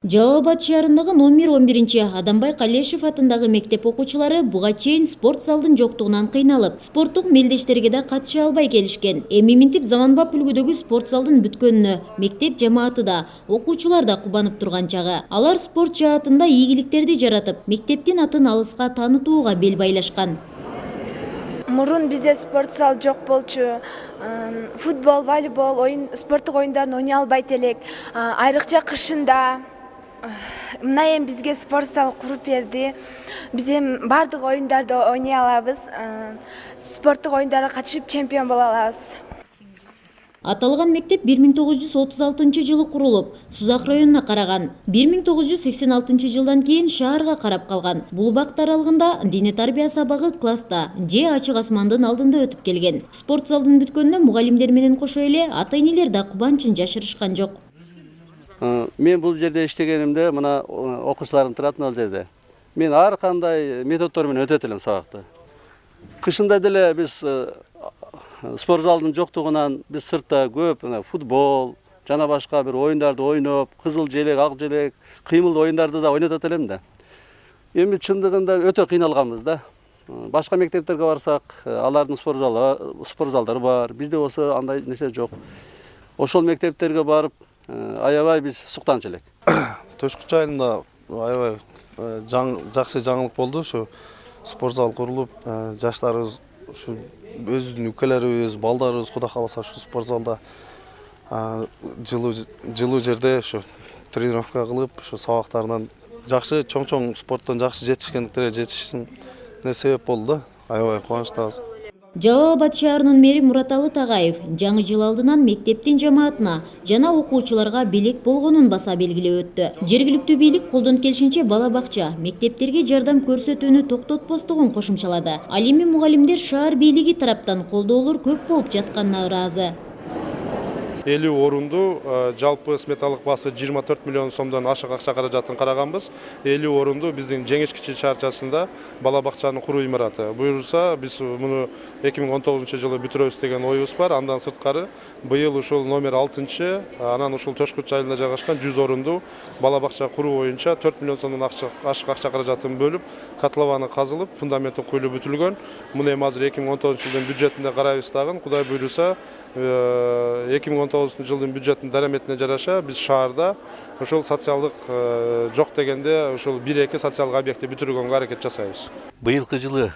Жалал Абад шаарындагы номер 11 Адамбай Калешев атындагы мектеп окуучулары буга чейин спорт залдын жоктугунан кыйналып, спорттук мелдештерге да катыша албай келишкен. Эми минтип заманбап үлгүдөгү спорт залдын бүткөнүнө мектеп жамааты да, окуучулар да кубанып турган чагы. Алар спорт жаатында ийгиликтерди жаратып, мектептин атын алыска таанытууга бел байлашкан. Мурун бизде спорт зал жок болчу. Футбол, волейбол, спорттук оюндарын ойнай албайт элек. Айрыкча кышында мына эми бизге спорт зал куруп берди. Биз эми бардык оюндарды ойнай алабыз. Спорттук оюндарга катышып чемпион боло алабыз. Аталган мектеп 1936 жылы курулуп, Сузак районуна караган. 1986 жылдан кийин шаарга карап калган. Бул убакыт аралыгында дине тарбия сабагы класста же ачык асмандын алдында өтүп келген. Спорт залдын бүткөнүнө мугалимдер менен кошо эле ата-энелер да кубанычын жашырышкан жок. Мен бул жерде иштегенимде мына окуучуларым турат ал жерде. Мен ар кандай методдор менен өтөт элем сабакты. Кышында деле биз спорт залдын жоктугунан биз сыртта көп футбол жана башка бир оюндарды ойноп, кызыл желек, ак желек, кыймылдуу оюндарды да ойнотот элем да. Эми чындыгында өтө кыйналганбыз да. Башка мектептерге барсак, алардын спорт залдары бар. Бизде болсо андай нерсе жок. Ошол мектептерге барып, аябай биз суктанчу элек. Төшкүч айылында аябай жакшы жаңылык болду. Ушу спорт зал курулуп, жаштарыбыз ушу өзүбүздүн укелерибиз, балдарыбыз кудай кааласа ушу спорт залда жылуу жерде ушу тренировка кылып, ушу сабактарынан жакшы чоң спорттон жакшы жетишкендиктерге жетишине себеп болду да. Аябай кубанычтабыз. Жалал Абад шаарынын мэри Мураталы Тагайев жаңы жыл алдынан мектептин жамаатына жана окуучуларга белек болгонун баса белгилеп өттү. Жергиликтүү бийлик колдон келишинче бала бакча, мектептерге жардам көрсөтүүнү токтотпостугун кошумчалады. Ал эми мугалимдер шаар бийлиги тараптан колдоолор көп болуп жатканына ыраазы. 50 орунду жалпы сметалык баасы 24 миллион сомдон ашык акча каражатын караганбыз. 50 орунду биздин Жеңиш кичи шаарчасында бала бакчанын куруу имараты. Буюрса биз муну 2019 жылы бүтүрөбүз деген оюбуз бар. Андан сырткары быйыл ушул номер 6, анан ушул Төшкүч айылында жайгашкан 100 орунду бала бакча куруу боюнча 4 миллион сомдон ашык акча каражатын бөлүп, котлованы казылып, фундаменти куюлуп бүтүлгөн. Муну эми азыр 2019 жылдын бюджетинде карайбыз дагы. Кудай буйруса 2019 жылдын бюджеттин дараметине жараша биз шаарда ошол социалдык жок дегенде ошол 1-2 социалдык объектти бүтүргөнгө аракет жасайбыз. Быйылкы жылы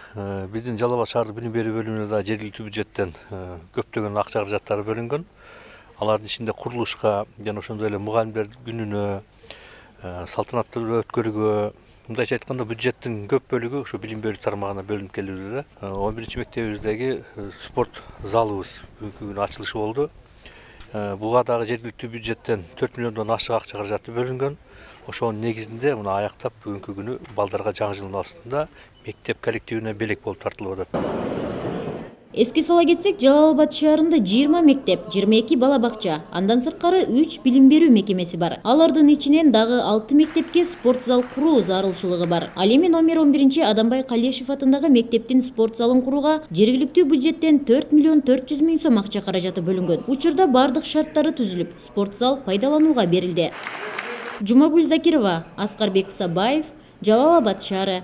биздин Жалал Абад шаардык билим берүү бөлүмүнө да жергиликтүү бюджеттен көптөгөн акча каражаттары бөлүнгөн. Алардын ичинде курулушка жана ошондой эле мугалимдер күнүнө, салтанаттуу өткөрүүгө, мындайча айтканда бюджеттин көп бөлүгү ушу билим берүү тармагына бөлүнүп келүүдө. 11 мектебибиздеги спорт залыбыз бүгүнкү күнү ачылышы болду. Буга дагы жергиликтүү бюджеттен 4 миллиондон ашык акча каражаты бөлүнгөн. Ошонун негизинде мына аяктап бүгүнкү күнү балдарга жаңы жылдын алыстында мектеп коллективине белек болуп тартылып атат. Эске сала кетсек, Жалал Абад шаарында 20 мектеп, 22 бала бакча, андан сырткары 3 билим берүү мекемеси бар. Алардын ичинен дагы 6 мектепке спорт зал куруу зарылчылыгы бар. Ал эми номер 11 Адамбай Калешев атындагы мектептин спорт залын курууга жергиликтүү бюджеттен 4 миллион 400 миң сом акча каражаты бөлүнгөн. Учурда бардык шарттары түзүлүп, спорт зал пайдаланууга берилди. Жумагүл Закирова, Аскарбек Сабаев, Жалал Абад шаары.